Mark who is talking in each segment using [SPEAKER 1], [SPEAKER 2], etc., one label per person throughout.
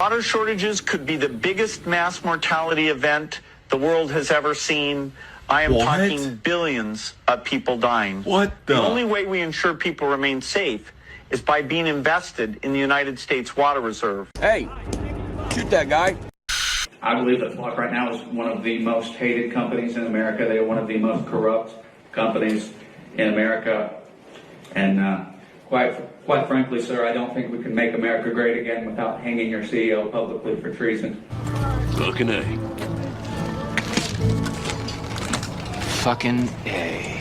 [SPEAKER 1] Water shortages could be the biggest mass mortality event the world has ever seen. I am talking billions of people dying.
[SPEAKER 2] What the?
[SPEAKER 1] The only way we ensure people remain safe is by being invested in the United States Water Reserve.
[SPEAKER 3] Hey, shoot that guy.
[SPEAKER 4] I believe that Flock right now is one of the most hated companies in America. They are one of the most corrupt companies in America. And quite frankly, sir, I don't think we can make America great again without hanging your CEO publicly for treason.
[SPEAKER 5] Fucking A.
[SPEAKER 6] Fucking A.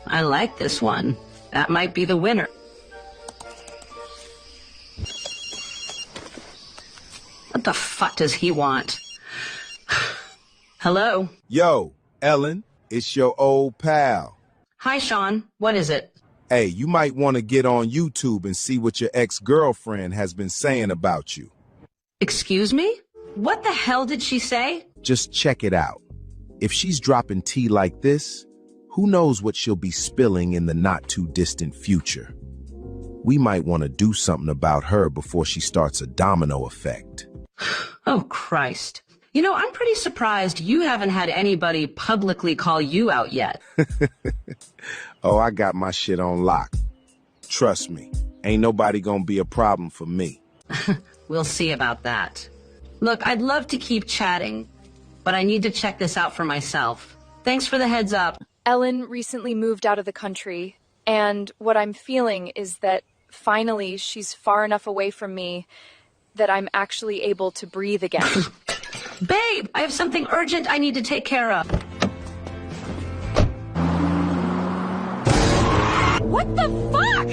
[SPEAKER 7] I like this one. That might be the winner. What the fuck does he want? Hello?
[SPEAKER 8] Yo, Ellen, it's your old pal.
[SPEAKER 7] Hi, Sean. What is it?
[SPEAKER 8] Hey, you might want to get on YouTube and see what your ex-girlfriend has been saying about you.
[SPEAKER 7] Excuse me? What the hell did she say?
[SPEAKER 8] Just check it out. If she's dropping tea like this, who knows what she'll be spilling in the not-too-distant future. We might want to do something about her before she starts a domino effect.
[SPEAKER 7] Oh, Christ. You know, I'm pretty surprised you haven't had anybody publicly call you out yet.
[SPEAKER 8] Oh, I got my shit on lock. Trust me, ain't nobody gonna be a problem for me.
[SPEAKER 7] We'll see about that. Look, I'd love to keep chatting, but I need to check this out for myself. Thanks for the heads up.
[SPEAKER 9] Ellen recently moved out of the country, and what I'm feeling is that finally she's far enough away from me that I'm actually able to breathe again.
[SPEAKER 7] Babe, I have something urgent I need to take care of.
[SPEAKER 9] What the fuck?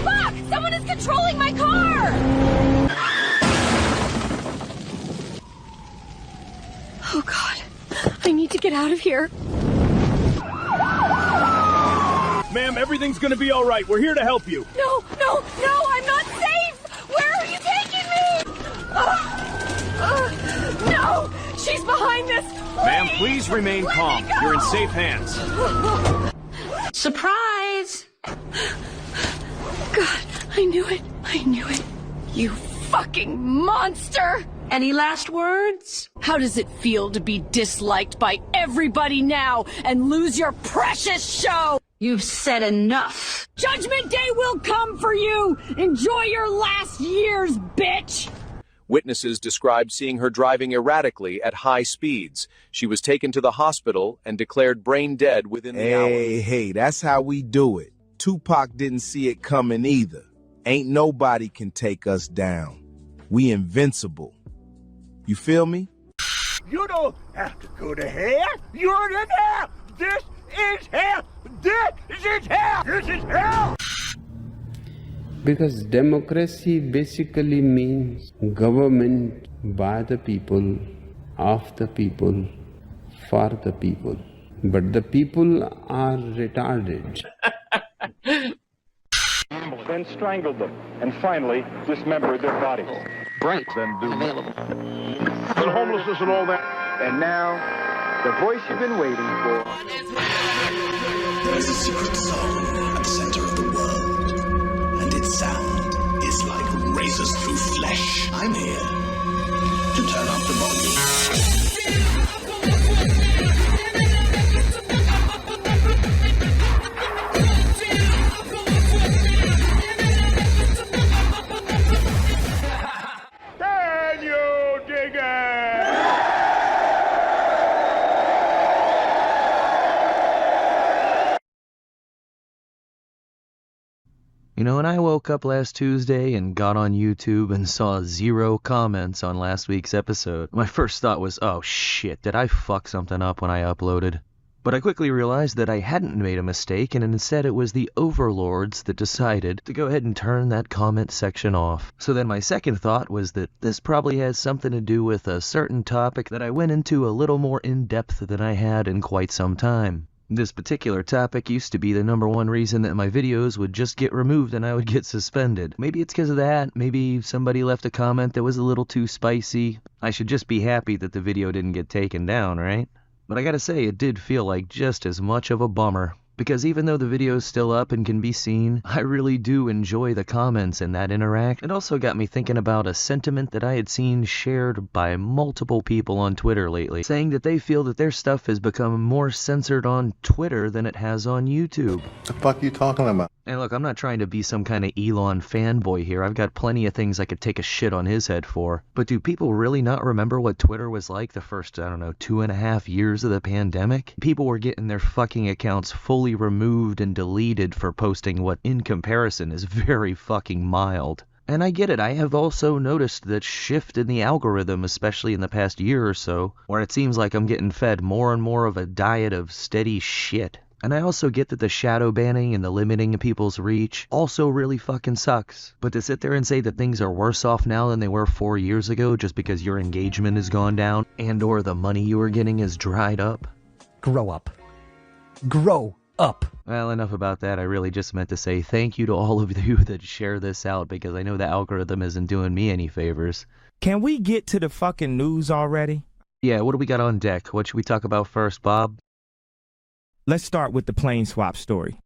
[SPEAKER 9] Fuck! Someone is controlling my car! Oh God, I need to get out of here.
[SPEAKER 2] Ma'am, everything's gonna be all right. We're here to help you.
[SPEAKER 9] No, I'm not safe! Where are you taking me? No! She's behind this!
[SPEAKER 5] Ma'am, please remain calm. You're in safe hands.
[SPEAKER 7] Surprise!
[SPEAKER 9] God, I knew it. You fucking monster!
[SPEAKER 7] Any last words?
[SPEAKER 9] How does it feel to be disliked by everybody now and lose your precious show?
[SPEAKER 7] You've said enough.
[SPEAKER 9] Judgment Day will come for you! Enjoy your last years, bitch!
[SPEAKER 10] Witnesses described seeing her driving erratically at high speeds. She was taken to the hospital and declared brain dead within the hour.
[SPEAKER 8] Hey, that's how we do it. Tupac didn't see it coming either. Ain't nobody can take us down. We invincible. You feel me?
[SPEAKER 2] You don't have to go to hell. You're in hell. This is hell. This is hell. This is hell.
[SPEAKER 11] Because democracy basically means government by the people, of the people, for the people. But the people are retarded.
[SPEAKER 12] Then strangled them, and finally dismembered their bodies.
[SPEAKER 6] Right.
[SPEAKER 12] Then do
[SPEAKER 6] Available.
[SPEAKER 12] and homelessness and all that. And now, the voice you've been waiting for.
[SPEAKER 13] There is a secret zone at the center of the world, and its sound is like razors through flesh. I'm here to turn up the volume.
[SPEAKER 14] You know, when I woke up last Tuesday and got on YouTube and saw 0 comments on last week's episode, my first thought was, oh shit, did I fuck something up when I uploaded? But I quickly realized that I hadn't made a mistake, and instead it was the overlords that decided to go ahead and turn that comment section off. So then my second thought was that this probably has something to do with a certain topic that I went into a little more in depth than I had in quite some time. This particular topic used to be the #1 reason that my videos would just get removed and I would get suspended. Maybe it's because of that, maybe somebody left a comment that was a little too spicy. I should just be happy that the video didn't get taken down, right? But I gotta say, it did feel like just as much of a bummer. Because even though the video's still up and can be seen, I really do enjoy the comments and that interact. It also got me thinking about a sentiment that I had seen shared by multiple people on Twitter lately, saying that they feel that their stuff has become more censored on Twitter than it has on YouTube.
[SPEAKER 15] The fuck you talking about?
[SPEAKER 14] And look, I'm not trying to be some kind of Elon fanboy here. I've got plenty of things I could take a shit on his head for. But do people really not remember what Twitter was like the first, 2.5 years of the pandemic? People were getting their fucking accounts fully removed and deleted for posting what, in comparison, is very fucking mild. And I get it, I have also noticed that shift in the algorithm, especially in the past year or so, where it seems like I'm getting fed more and more of a diet of steady shit. And I also get that the shadow banning and the limiting of people's reach also really fucking sucks. But to sit there and say that things are worse off now than they were 4 years ago just because your engagement has gone down and or the money you were getting has dried up?
[SPEAKER 16] Grow up. Grow up.
[SPEAKER 14] Well, enough about that. I really just meant to say thank you to all of you that share this out because I know the algorithm isn't doing me any favors.
[SPEAKER 17] Can we get to the fucking news already?
[SPEAKER 14] Yeah, what do we got on deck? What should we talk about first, Bob?
[SPEAKER 17] Let's start with the plane swap story.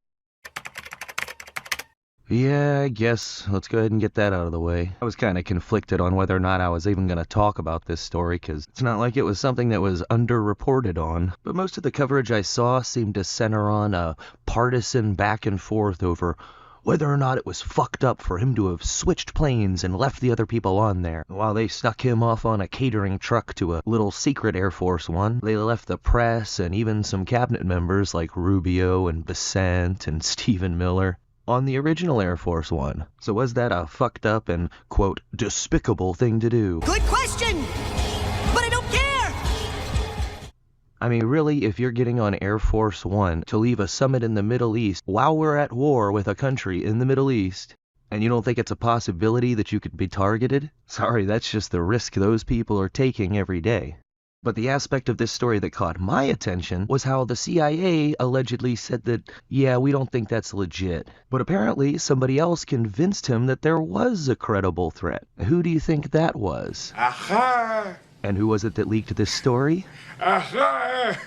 [SPEAKER 14] Yeah, I guess. Let's go ahead and get that out of the way. I was kind of conflicted on whether or not I was even going to talk about this story, because it's not like it was something that was underreported on. But most of the coverage I saw seemed to center on a partisan back and forth over whether or not it was fucked up for him to have switched planes and left the other people on there. While they stuck him off on a catering truck to a little secret Air Force One, they left the press and even some cabinet members like Rubio and Bessent and Stephen Miller on the original Air Force One. So was that a fucked up and, quote, despicable thing to do?
[SPEAKER 18] Good question, but I don't care.
[SPEAKER 14] I mean, really, if you're getting on Air Force One to leave a summit in the Middle East while we're at war with a country in the Middle East, and you don't think it's a possibility that you could be targeted? Sorry, that's just the risk those people are taking every day. But the aspect of this story that caught my attention was how the CIA allegedly said that, yeah, we don't think that's legit. But apparently somebody else convinced him that there was a credible threat. Who do you think that was?
[SPEAKER 2] Aha!
[SPEAKER 14] And who was it that leaked this story?
[SPEAKER 2] Aha!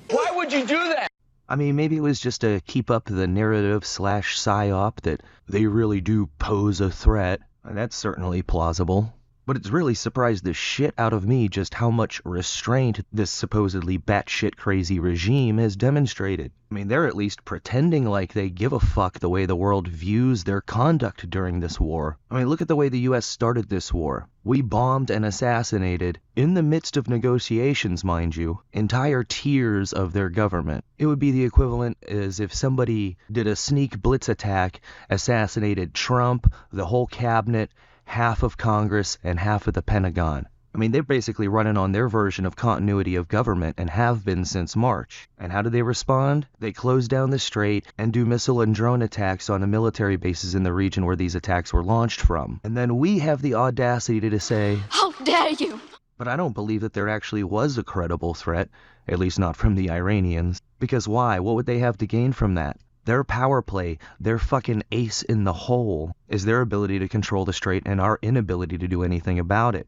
[SPEAKER 3] Why would you do that?
[SPEAKER 14] I mean, maybe it was just to keep up the narrative/psyop that they really do pose a threat. And that's certainly plausible. But it's really surprised the shit out of me just how much restraint this supposedly batshit crazy regime has demonstrated. I mean, they're at least pretending like they give a fuck the way the world views their conduct during this war. I mean, look at the way the US started this war. We bombed and assassinated, in the midst of negotiations, mind you, entire tiers of their government. It would be the equivalent as if somebody did a sneak blitz attack, assassinated Trump, the whole cabinet, half of Congress, and half of the Pentagon. I mean, they're basically running on their version of continuity of government and have been since March. And how do they respond? They close down the strait and do missile and drone attacks on the military bases in the region where these attacks were launched from. And then we have the audacity to say,
[SPEAKER 18] How dare you!
[SPEAKER 14] But I don't believe that there actually was a credible threat, at least not from the Iranians. Because why? What would they have to gain from that? Their power play, their fucking ace in the hole, is their ability to control the strait and our inability to do anything about it.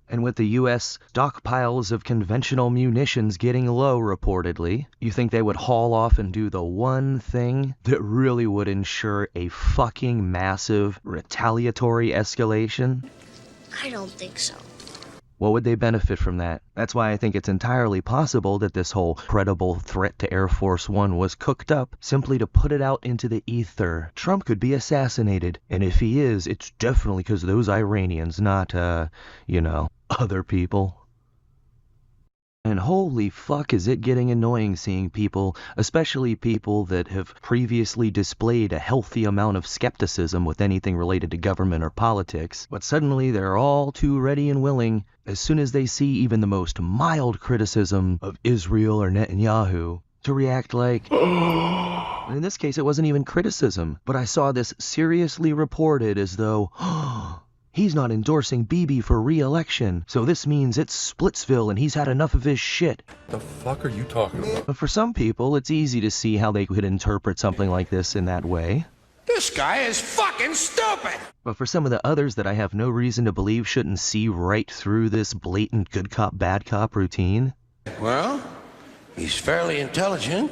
[SPEAKER 14] And with the US stockpiles of conventional munitions getting low, reportedly, you think they would haul off and do the one thing that really would ensure a fucking massive retaliatory escalation?
[SPEAKER 18] I don't think so.
[SPEAKER 14] What would they benefit from that? That's why I think it's entirely possible that this whole credible threat to Air Force One was cooked up simply to put it out into the ether. Trump could be assassinated, and if he is, it's definitely because of those Iranians, not, other people. And holy fuck is it getting annoying seeing people, especially people that have previously displayed a healthy amount of skepticism with anything related to government or politics, but suddenly they're all too ready and willing, as soon as they see even the most mild criticism of Israel or Netanyahu, to react like, in this case it wasn't even criticism, but I saw this seriously reported as though, He's not endorsing Bibi for re-election, so this means it's Splitsville and he's had enough of his shit.
[SPEAKER 15] The fuck are you talking about?
[SPEAKER 14] But for some people, it's easy to see how they could interpret something like this in that way.
[SPEAKER 13] This guy is fucking stupid!
[SPEAKER 14] But for some of the others that I have no reason to believe shouldn't see right through this blatant good cop, bad cop routine.
[SPEAKER 13] Well, he's fairly intelligent.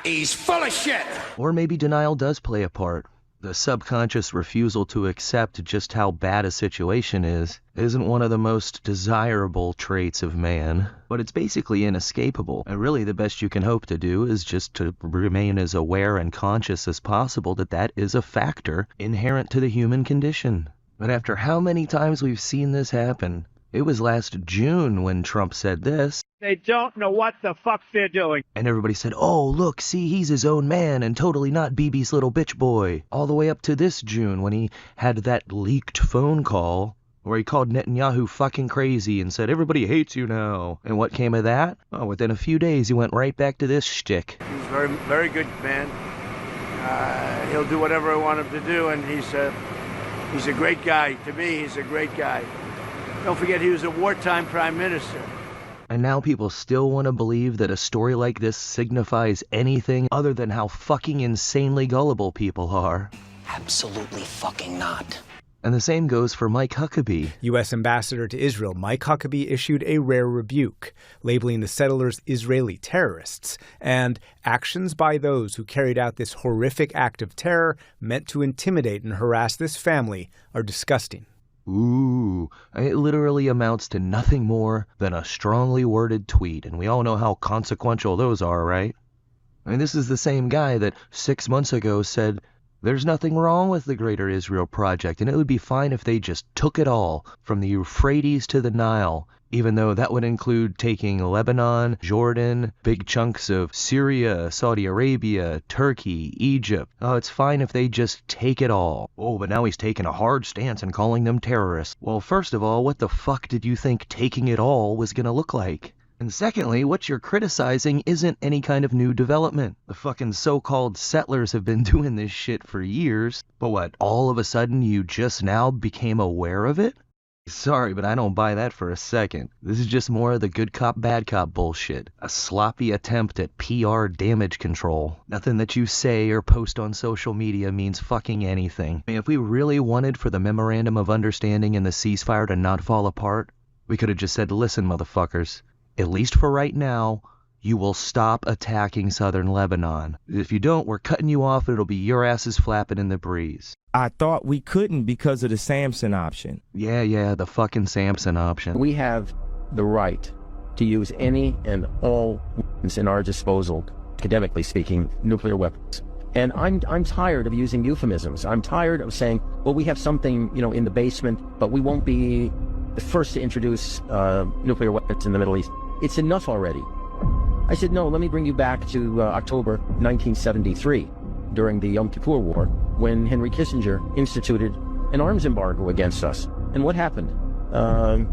[SPEAKER 13] He's full of shit!
[SPEAKER 14] Or maybe denial does play a part. The subconscious refusal to accept just how bad a situation isn't one of the most desirable traits of man, but it's basically inescapable, and really the best you can hope to do is just to remain as aware and conscious as possible that that is a factor inherent to the human condition. But after how many times we've seen this happen, it was last June when Trump said this.
[SPEAKER 2] They don't know what the fuck they're doing.
[SPEAKER 14] And everybody said, oh, look, see, he's his own man and totally not Bibi's little bitch boy. All the way up to this June when he had that leaked phone call where he called Netanyahu fucking crazy and said, everybody hates you now. And what came of that? Oh, within a few days, he went right back to this shtick.
[SPEAKER 2] He's very, very good man. He'll do whatever I want him to do, and he's a great guy. To me, he's a great guy. Don't forget, he was a wartime prime minister.
[SPEAKER 14] And now people still want to believe that a story like this signifies anything other than how fucking insanely gullible people are.
[SPEAKER 6] Absolutely fucking not.
[SPEAKER 14] And the same goes for Mike Huckabee.
[SPEAKER 19] U.S. Ambassador to Israel Mike Huckabee issued a rare rebuke, labeling the settlers Israeli terrorists, and actions by those who carried out this horrific act of terror meant to intimidate and harass this family are disgusting.
[SPEAKER 14] Ooh, it literally amounts to nothing more than a strongly worded tweet, and we all know how consequential those are, right? I mean, this is the same guy that 6 months ago said, there's nothing wrong with the Greater Israel Project, and it would be fine if they just took it all, from the Euphrates to the Nile, even though that would include taking Lebanon, Jordan, big chunks of Syria, Saudi Arabia, Turkey, Egypt. Oh, it's fine if they just take it all. Oh, but now he's taking a hard stance and calling them terrorists. Well, first of all, what the fuck did you think taking it all was gonna look like? And secondly, what you're criticizing isn't any kind of new development. The fucking so-called settlers have been doing this shit for years. But what, all of a sudden you just now became aware of it? Sorry, but I don't buy that for a second. This is just more of the good cop, bad cop bullshit. A sloppy attempt at PR damage control. Nothing that you say or post on social media means fucking anything. I mean, if we really wanted for the Memorandum of Understanding and the ceasefire to not fall apart, we could have just said, listen, motherfuckers, at least for right now, you will stop attacking southern Lebanon. If you don't, we're cutting you off and it'll be your asses flapping in the breeze.
[SPEAKER 17] I thought we couldn't because of the Samson option.
[SPEAKER 14] Yeah, the fucking Samson option.
[SPEAKER 20] We have the right to use any and all weapons in our disposal, academically speaking, nuclear weapons. And I'm tired of using euphemisms. I'm tired of saying, well, we have something, in the basement, but we won't be the first to introduce nuclear weapons in the Middle East. It's enough already. I said, no, let me bring you back to October 1973, during the Yom Kippur War, when Henry Kissinger instituted an arms embargo against us. And what happened? An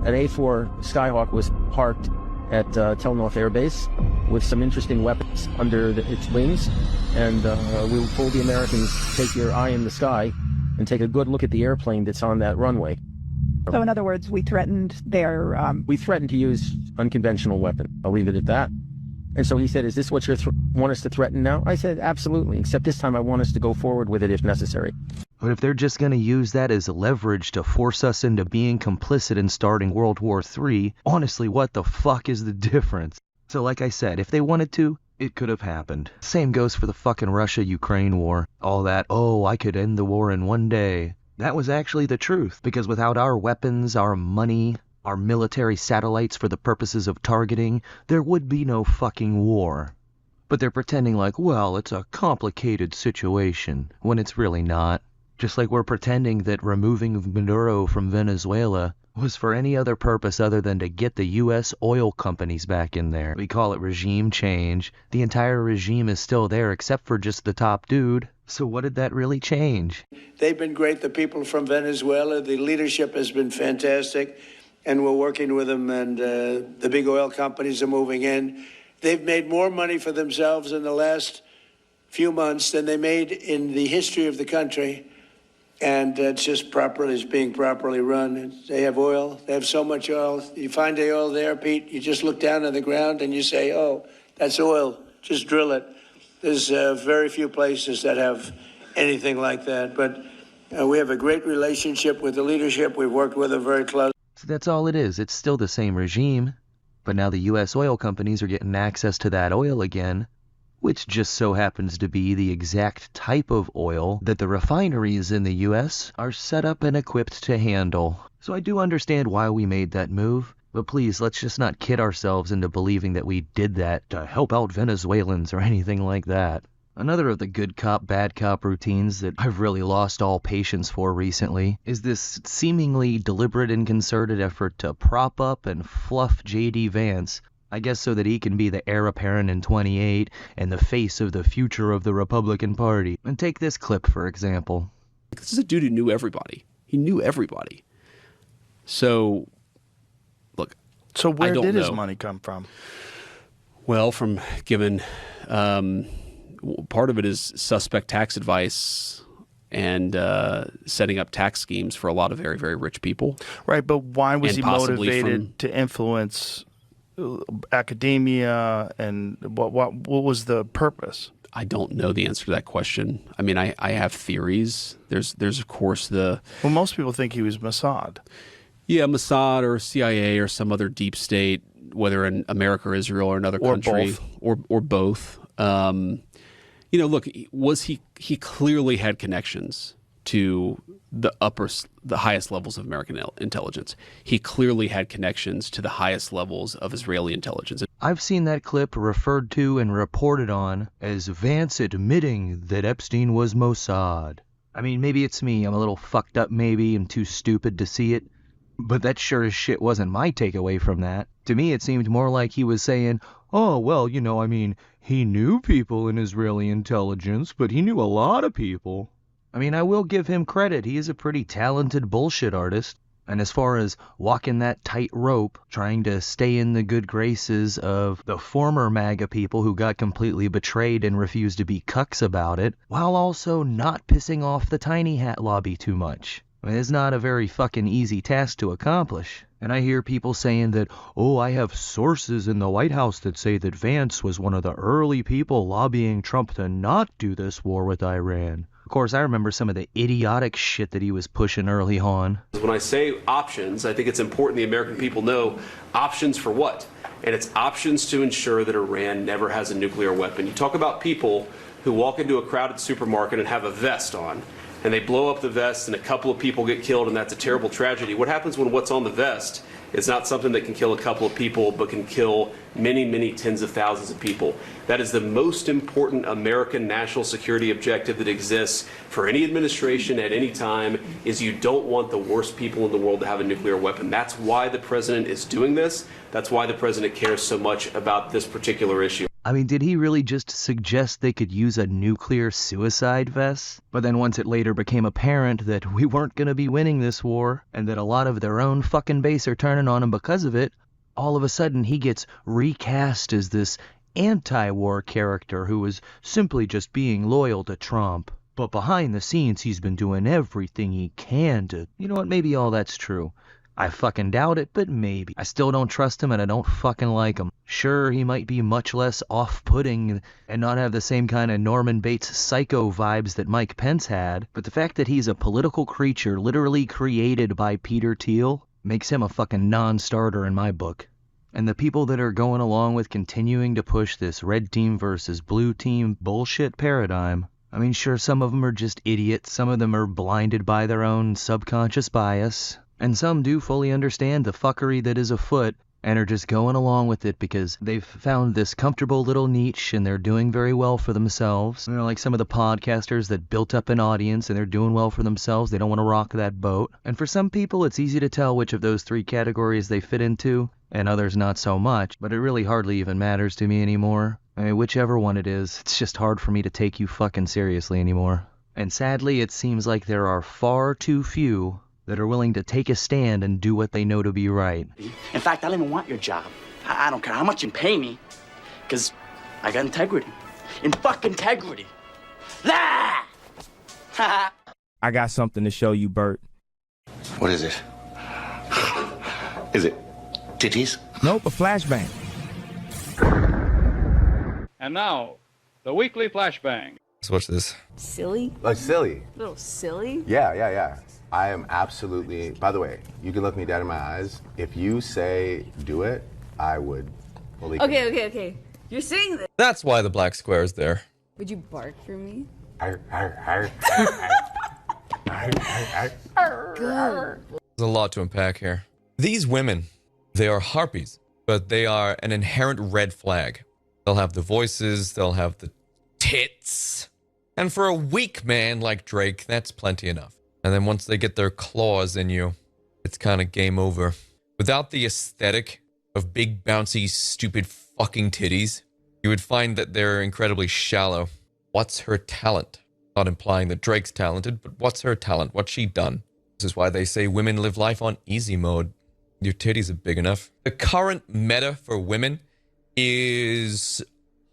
[SPEAKER 20] A-4 Skyhawk was parked at Tel Nof Air Base with some interesting weapons under its wings, and we told the Americans, take your eye in the sky and take a good look at the airplane that's on that runway.
[SPEAKER 21] So in other words, we threatened their...
[SPEAKER 20] We threatened to use unconventional weapon. I'll leave it at that. And so he said, is this what you want us to threaten now? I said, absolutely, except this time I want us to go forward with it if necessary.
[SPEAKER 14] But if they're just going to use that as leverage to force us into being complicit in starting World War III, honestly, what the fuck is the difference? So like I said, if they wanted to, it could have happened. Same goes for the fucking Russia-Ukraine war. All that, oh, I could end the war in one day. That was actually the truth, because without our weapons, our money, our military satellites for the purposes of targeting, there would be no fucking war. But they're pretending like, well, it's a complicated situation, when it's really not. Just like we're pretending that removing Maduro from Venezuela was for any other purpose other than to get the U.S. oil companies back in there. We call it regime change. The entire regime is still there except for just the top dude. So what did that really change?
[SPEAKER 22] They've been great, the people from Venezuela. The leadership has been fantastic, and we're working with them, and the big oil companies are moving in. They've made more money for themselves in the last few months than they made in the history of the country. and it's being properly run. They have oil. They have so much oil. You find the oil there, Pete, you just look down on the ground and you say, oh, that's oil. Just drill it. There's very few places that have anything like that. But we have a great relationship with the leadership. We've worked with them very closely.
[SPEAKER 14] So that's all it is. It's still the same regime. But now the U.S. oil companies are getting access to that oil again, which just so happens to be the exact type of oil that the refineries in the U.S. are set up and equipped to handle. So I do understand why we made that move, but please, let's just not kid ourselves into believing that we did that to help out Venezuelans or anything like that. Another of the good cop, bad cop routines that I've really lost all patience for recently is this seemingly deliberate and concerted effort to prop up and fluff J.D. Vance, I guess so that he can be the heir apparent in 28 and the face of the future of the Republican Party. And take this clip, for example.
[SPEAKER 1] This is a dude who knew everybody. He knew everybody. So, look,
[SPEAKER 4] So where
[SPEAKER 1] I don't
[SPEAKER 4] did his
[SPEAKER 1] know.
[SPEAKER 4] money come from?
[SPEAKER 1] Well, from giving, part of it is suspect tax advice and setting up tax schemes for a lot of very, very rich people.
[SPEAKER 4] Right, but why was
[SPEAKER 1] And
[SPEAKER 4] he
[SPEAKER 1] possibly
[SPEAKER 4] motivated to influence academia, and what was the purpose?
[SPEAKER 1] I don't know the answer to that question. I mean, I have theories. There's of course the...
[SPEAKER 4] Well, most people think he was Mossad.
[SPEAKER 1] Yeah, Mossad or CIA or some other deep state, whether in America or Israel or another country. Or both. You know, look, he clearly had connections to the highest levels of American intelligence. He clearly had connections to the highest levels of Israeli intelligence.
[SPEAKER 14] I've seen that clip referred to and reported on as Vance admitting that Epstein was Mossad. I mean, maybe it's me. I'm a little fucked up maybe. I'm too stupid to see it. But that sure as shit wasn't my takeaway from that. To me, it seemed more like he was saying, oh, well, you know, I mean, he knew people in Israeli intelligence, but he knew a lot of people. I mean, I will give him credit. He is a pretty talented bullshit artist. And as far as walking that tight rope, trying to stay in the good graces of the former MAGA people who got completely betrayed and refused to be cucks about it, while also not pissing off the tiny hat lobby too much. I mean, it's not a very fucking easy task to accomplish. And I hear people saying that, oh, I have sources in the White House that say that Vance was one of the early people lobbying Trump to not do this war with Iran. Of course, I remember some of the idiotic shit that he was pushing early on.
[SPEAKER 1] When I say options, I think it's important the American people know options for what? And it's options to ensure that Iran never has a nuclear weapon. You talk about people who walk into a crowded supermarket and have a vest on, and they blow up the vest and a couple of people get killed, and that's a terrible tragedy. What happens when what's on the vest is not something that can kill a couple of people, but can kill many, many tens of thousands of people? That is the most important American national security objective that exists for any administration at any time, is you don't want the worst people in the world to have a nuclear weapon. That's why the president is doing this. That's why the president cares so much about this particular issue.
[SPEAKER 14] I mean, did he really just suggest they could use a nuclear suicide vest? But then once it later became apparent that we weren't going to be winning this war, and that a lot of their own fucking base are turning on him because of it, all of a sudden he gets recast as this anti-war character who was simply just being loyal to Trump. But behind the scenes, he's been doing everything he can to... You know what, maybe all that's true. I fucking doubt it, but maybe. I still don't trust him, and I don't fucking like him. Sure, he might be much less off-putting and not have the same kind of Norman Bates psycho vibes that Mike Pence had, but the fact that he's a political creature literally created by Peter Thiel makes him a fucking non-starter in my book. And the people that are going along with continuing to push this red team versus blue team bullshit paradigm, I mean, sure, some of them are just idiots, some of them are blinded by their own subconscious bias, and some do fully understand the fuckery that is afoot and are just going along with it because they've found this comfortable little niche and they're doing very well for themselves. You know, like some of the podcasters that built up an audience and they're doing well for themselves. They don't want to rock that boat. And for some people, it's easy to tell which of those three categories they fit into, and others not so much. But it really hardly even matters to me anymore. I mean, whichever one it is, it's just hard for me to take you fucking seriously anymore. And sadly, it seems like there are far too few that are willing to take a stand and do what they know to be right.
[SPEAKER 23] In fact, I don't even want your job. I don't care how much you pay me, because I got integrity. In fucking integrity. Ah!
[SPEAKER 17] I got something to show you, Bert.
[SPEAKER 13] What is it? Is it titties?
[SPEAKER 17] Nope, a flashbang.
[SPEAKER 5] And now, the weekly flashbang.
[SPEAKER 15] Let's watch this.
[SPEAKER 7] Silly?
[SPEAKER 9] Like silly?
[SPEAKER 7] A little silly?
[SPEAKER 9] Yeah. I am absolutely, by the way, you can look me dead in my eyes. If you say do it, I would believe it.
[SPEAKER 7] Okay. You're saying this.
[SPEAKER 15] That's why the black square is there.
[SPEAKER 7] Would you bark for me?
[SPEAKER 9] Good.
[SPEAKER 15] There's a lot to unpack here. These women, they are harpies, but they are an inherent red flag. They'll have the voices, they'll have the tits. And for a weak man like Drake, that's plenty enough. And then once they get their claws in you, it's kind of game over. Without the aesthetic of big, bouncy, stupid fucking titties, you would find that they're incredibly shallow. What's her talent? Not implying that Drake's talented, but what's her talent? What's she done? This is why they say women live life on easy mode. Your titties are big enough. The current meta for women is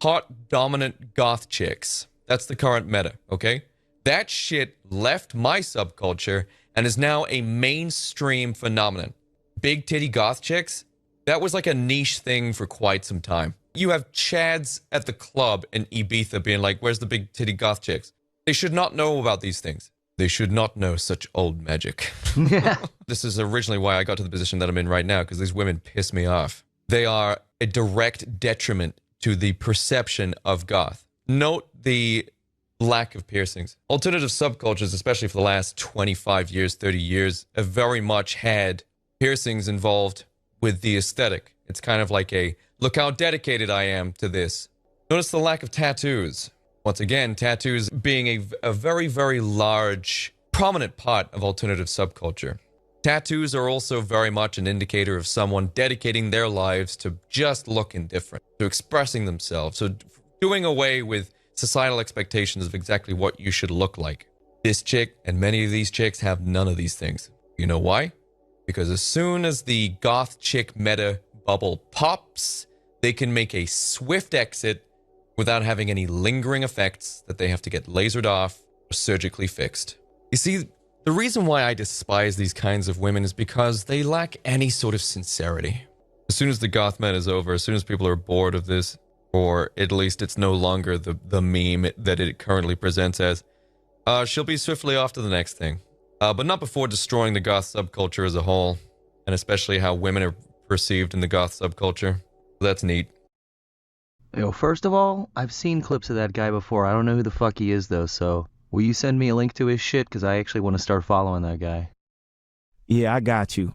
[SPEAKER 15] hot, dominant goth chicks. That's the current meta, okay? That shit left my subculture and is now a mainstream phenomenon. Big titty goth chicks, that was like a niche thing for quite some time. You have Chads at the club in Ibiza being like, where's the big titty goth chicks? They should not know about these things. They should not know such old magic. This is originally why I got to the position that I'm in right now, because these women piss me off. They are a direct detriment to the perception of goth. Note the lack of piercings. Alternative subcultures, especially for the last 25 years, 30 years, have very much had piercings involved with the aesthetic. It's kind of like a, look how dedicated I am to this. Notice the lack of tattoos. Once again, tattoos being a very, very large, prominent part of alternative subculture. Tattoos are also very much an indicator of someone dedicating their lives to just looking different, to expressing themselves, so doing away with societal expectations of exactly what you should look like. This chick and many of these chicks have none of these things. You know why? Because as soon as the goth chick meta bubble pops, they can make a swift exit without having any lingering effects that they have to get lasered off or surgically fixed. You see, the reason why I despise these kinds of women is because they lack any sort of sincerity. As soon as the goth meta is over, as soon as people are bored of this, or at least it's no longer the meme that it currently presents as, she'll be swiftly off to the next thing. But not before destroying the goth subculture as a whole, and especially how women are perceived in the goth subculture. That's neat.
[SPEAKER 14] Yo, first of all, I've seen clips of that guy before. I don't know who the fuck he is, though, so will you send me a link to his shit? Because I actually want to start following that guy.
[SPEAKER 17] Yeah, I got you.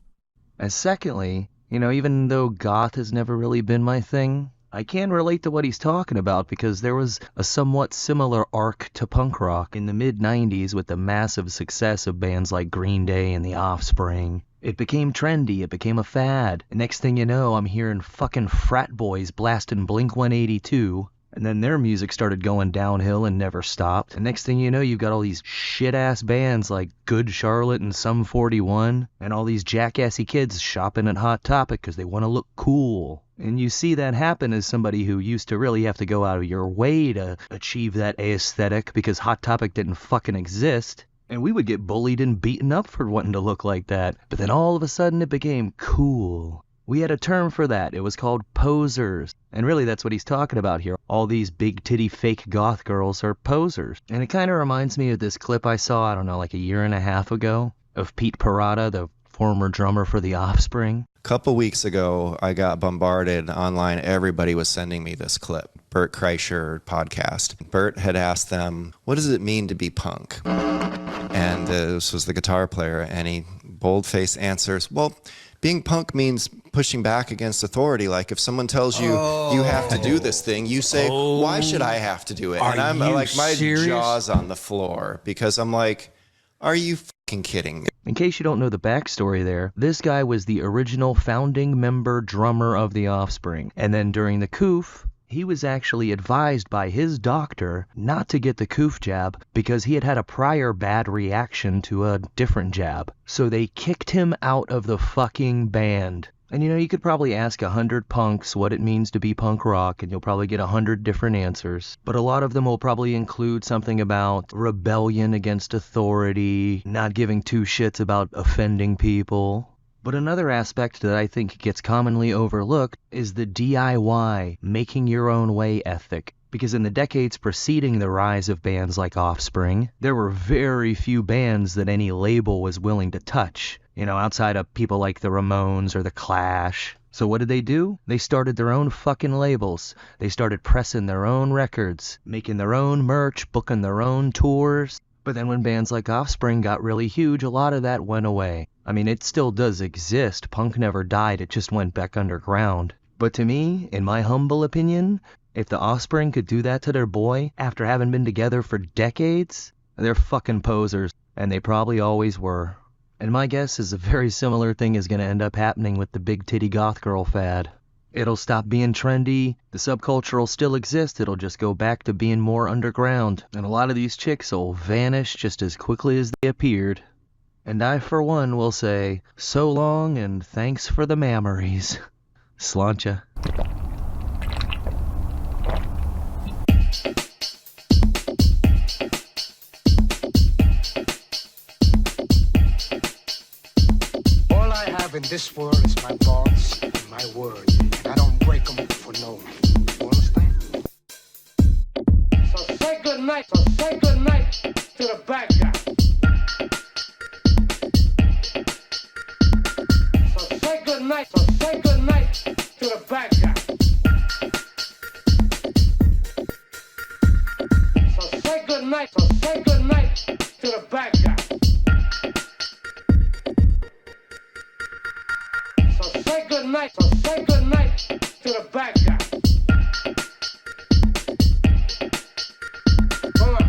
[SPEAKER 14] And secondly, even though goth has never really been my thing, I can relate to what he's talking about because there was a somewhat similar arc to punk rock in the mid-90s with the massive success of bands like Green Day and The Offspring. It became trendy, it became a fad. And next thing you know, I'm hearing fucking frat boys blasting Blink-182, and then their music started going downhill and never stopped. And next thing you know, you've got all these shit-ass bands like Good Charlotte and Sum 41, and all these jackassy kids shopping at Hot Topic because they want to look cool. And you see that happen as somebody who used to really have to go out of your way to achieve that aesthetic because Hot Topic didn't fucking exist. And we would get bullied and beaten up for wanting to look like that. But then all of a sudden it became cool. We had a term for that. It was called posers. And really that's what he's talking about here. All these big titty fake goth girls are posers. And it kind of reminds me of this clip I saw, I don't know, like a year and a half ago of Pete Parada, the former drummer for The Offspring.
[SPEAKER 24] A couple weeks ago, I got bombarded online. Everybody was sending me this clip. Bert Kreischer podcast. Bert had asked them, what does it mean to be punk? And this was the guitar player, and he bold-faced answers, well, being punk means pushing back against authority. Like if someone tells you you have to do this thing, you say, why should I have to do it? And I'm like, my jaw's on the floor because I'm like, are you fucking kidding me?
[SPEAKER 14] In case you don't know the backstory there, this guy was the original founding member drummer of The Offspring. And then during the coof, he was actually advised by his doctor not to get the coof jab because he had had a prior bad reaction to a different jab. So they kicked him out of the fucking band. And you could probably ask 100 punks what it means to be punk rock, and you'll probably get 100 different answers. But a lot of them will probably include something about rebellion against authority, not giving two shits about offending people. But another aspect that I think gets commonly overlooked is the DIY, making your own way ethic. Because in the decades preceding the rise of bands like Offspring, there were very few bands that any label was willing to touch, outside of people like the Ramones or the Clash. So what did they do? They started their own fucking labels. They started pressing their own records, making their own merch, booking their own tours. But then when bands like Offspring got really huge, a lot of that went away. I mean, it still does exist. Punk never died, it just went back underground. But to me, in my humble opinion, if the Offspring could do that to their boy after having been together for decades, they're fucking posers, and they probably always were. And my guess is a very similar thing is going to end up happening with the big titty goth girl fad. It'll stop being trendy, the subculture will still exist, it'll just go back to being more underground, and a lot of these chicks will vanish just as quickly as they appeared. And I, for one, will say, so long and thanks for the memories. Sláinte.
[SPEAKER 8] All I have in this world is my thoughts and my words, and I don't break them for no one. You understand?
[SPEAKER 10] So say good night to the bad guy. So say good night to the bad guy. So say good night to the bad guy. So say good night to the bad guy. Come on.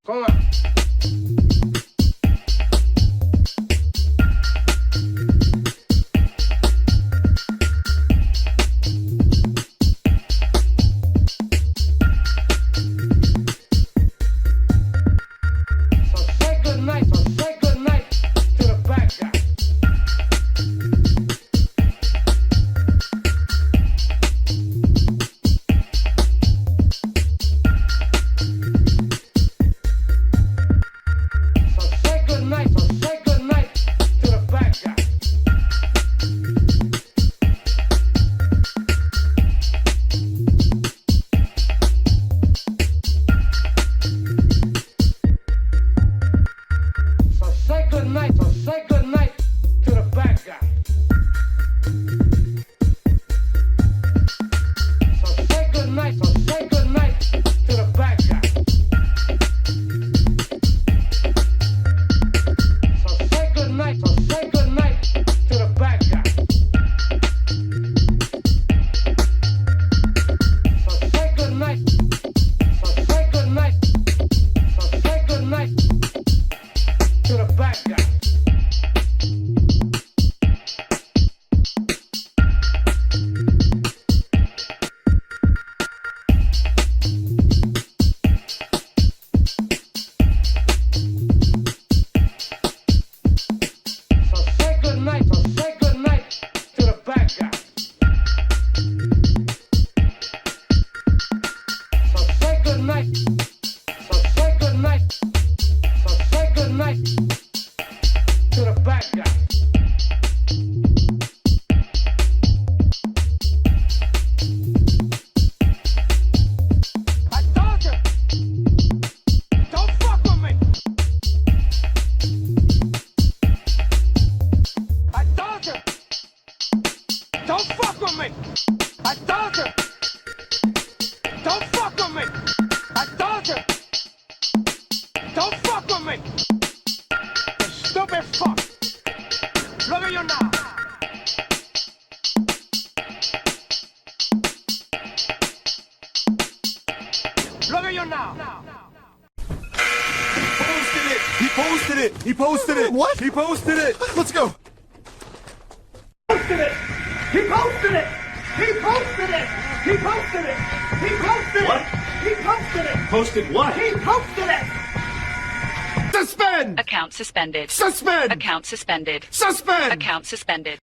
[SPEAKER 10] Come on. Look at you now. Look at you now.
[SPEAKER 3] Posted it. He posted it. He posted it. What? He posted it. Let's go.
[SPEAKER 10] Posted it. He posted it. He posted it. He posted it. He posted
[SPEAKER 3] What?
[SPEAKER 10] it. He posted it.
[SPEAKER 3] Posted what?
[SPEAKER 10] He posted it.
[SPEAKER 3] Suspend.
[SPEAKER 11] Account suspended.
[SPEAKER 3] Suspend.
[SPEAKER 11] Account suspended.
[SPEAKER 3] Suspend.
[SPEAKER 11] Account suspended.